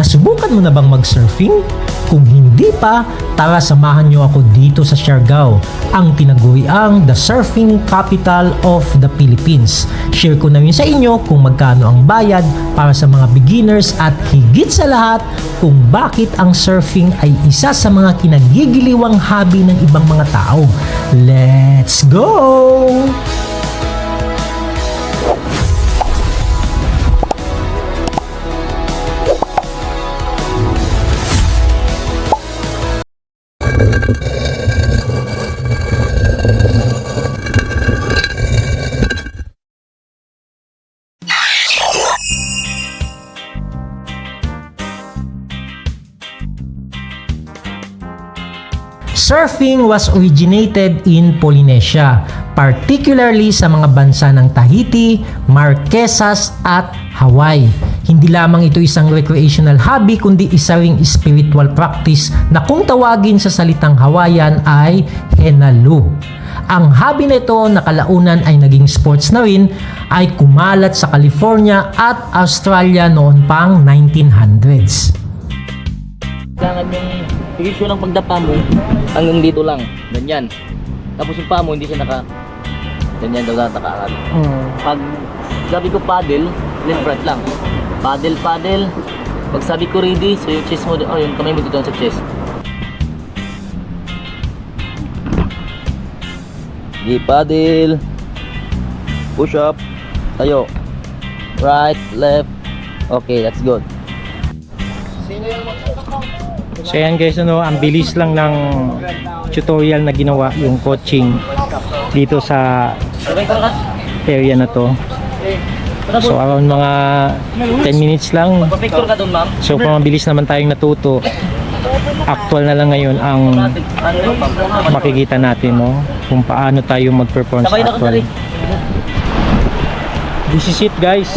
Nasubukan mo na bang mag-surfing? Kung hindi pa, tara samahan niyo ako dito sa Siargao, ang tinaguriang the surfing capital of the Philippines. Share ko na rin sa inyo kung magkano ang bayad para sa mga beginners at higit sa lahat kung bakit ang surfing ay isa sa mga kinagigiliwang hobby ng ibang mga tao. Let's go! Surfing was originated in Polynesia, particularly sa mga bansa ng Tahiti, Marquesas at Hawaii. Hindi lamang ito isang recreational hobby kundi isa ring spiritual practice na kung tawagin sa salitang Hawaiian ay Henalu. Ang hobby na ito na kalaunan ay naging sports na rin ay kumalat sa California at Australia noon pang 1900s. Kailangan yung issue ng pagdapa mo hanggang dito lang, ganyan. Tapos yung paa mo hindi siya ganyan daw tatakakan. Pag sabi ko paddle, left right lang. Paddle. Pag sabi ko ready, so yung chest mo, yung kamay mo dito sa chest. Sige, paddle. Push up. Tayo. Right, left. Okay, that's good. So yan guys, ang bilis lang ng tutorial na ginawa yung coaching dito sa area na to. So around mga 10 minutes lang. So mabilis naman tayong natuto. Actual na lang ngayon ang makikita natin, no? Kung paano tayo mag-perform sa actual. This is it guys.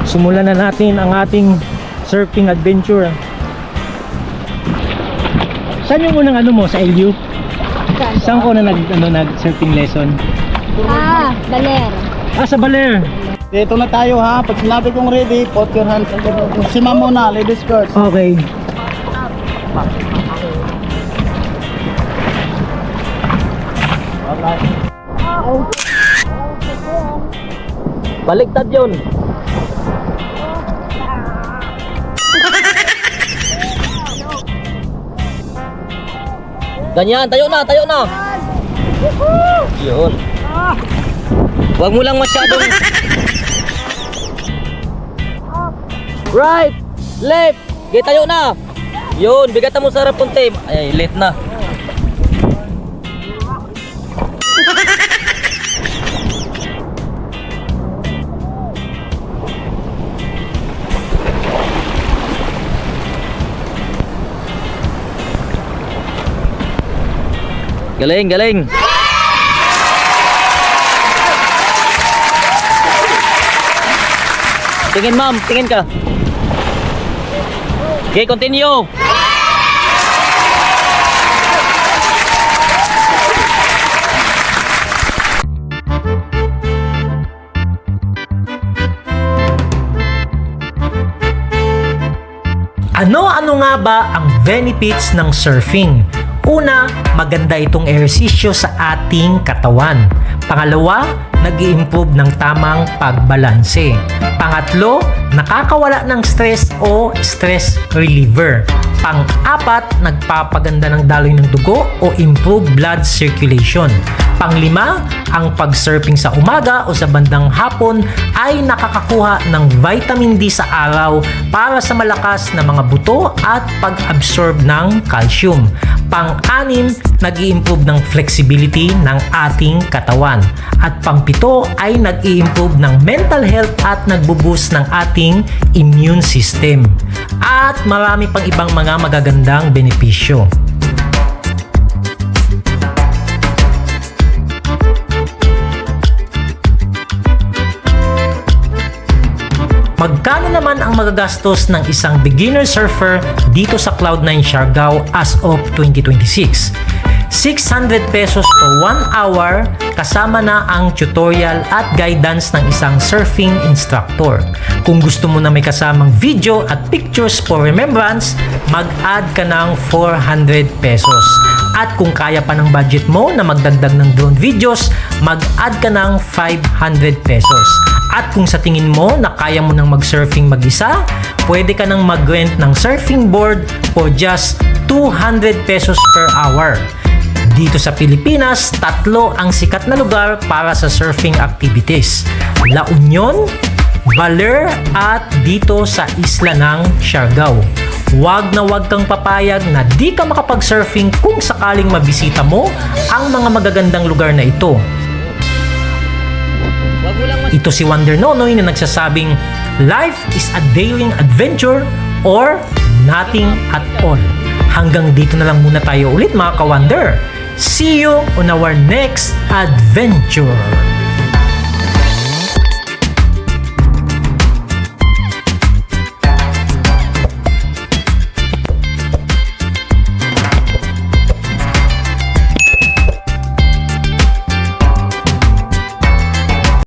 Simulan na natin ang ating surfing adventure. Saan yung unang mo sa LU? Saan ko na nag-surfing lesson? Baler. Sa Baler. Dito na tayo ha. Pag sinabi kong ready, put your hands. Si ma'am muna, ladies first. Okay. Baliktad yun. Ganyan, tayo na. Yun. Huwag mo lang masyadong right, left. Okay, tayo na. Yun, bigatan mo sa harap konti. Ay, late na. Galing. Tingin ma'am, tingin ka. Okay, continue. Ano nga ba ang benefits ng surfing? Una, maganda itong ehersisyo sa ating katawan. Pangalawa, nag-i-improve ng tamang pagbalanse. Pangatlo, nakakawala ng stress o stress reliever. Pang-apat, nagpapaganda ng daloy ng dugo o improve blood circulation. Panglima, ang pag-surfing sa umaga o sa bandang hapon ay nakakakuha ng vitamin D sa araw para sa malakas na mga buto at pag-absorb ng calcium. Pang-anim, nag-i-improve ng flexibility ng ating katawan. At pang-pito ay nag-i-improve ng mental health at nagbo-boost ng ating immune system. At marami pang ibang mga magagandang benepisyo. Magkano naman ang magagastos ng isang beginner surfer dito sa Cloud9 Siargao as of 2026? 600 pesos for 1 hour kasama na ang tutorial at guidance ng isang surfing instructor. Kung gusto mo na may kasamang video at pictures for remembrance, mag-add ka ng 400 pesos. At kung kaya pa ng budget mo na magdagdag ng drone videos, mag-add ka ng 500 pesos. At kung sa tingin mo na kaya mo nang mag-surfing mag-isa, pwede ka nang mag-rent ng surfing board for just 200 pesos per hour. Dito sa Pilipinas, 3 ang sikat na lugar para sa surfing activities. La Union, Baler at dito sa isla ng Siargao. Huwag na huwag kang papayag na di ka makapag-surfing kung sakaling mabisita mo ang mga magagandang lugar na ito. Ito si Wonder Nonoy na nagsasabing, life is a daring adventure or nothing at all. Hanggang dito na lang muna tayo ulit mga ka-Wonder. See you on our next adventure!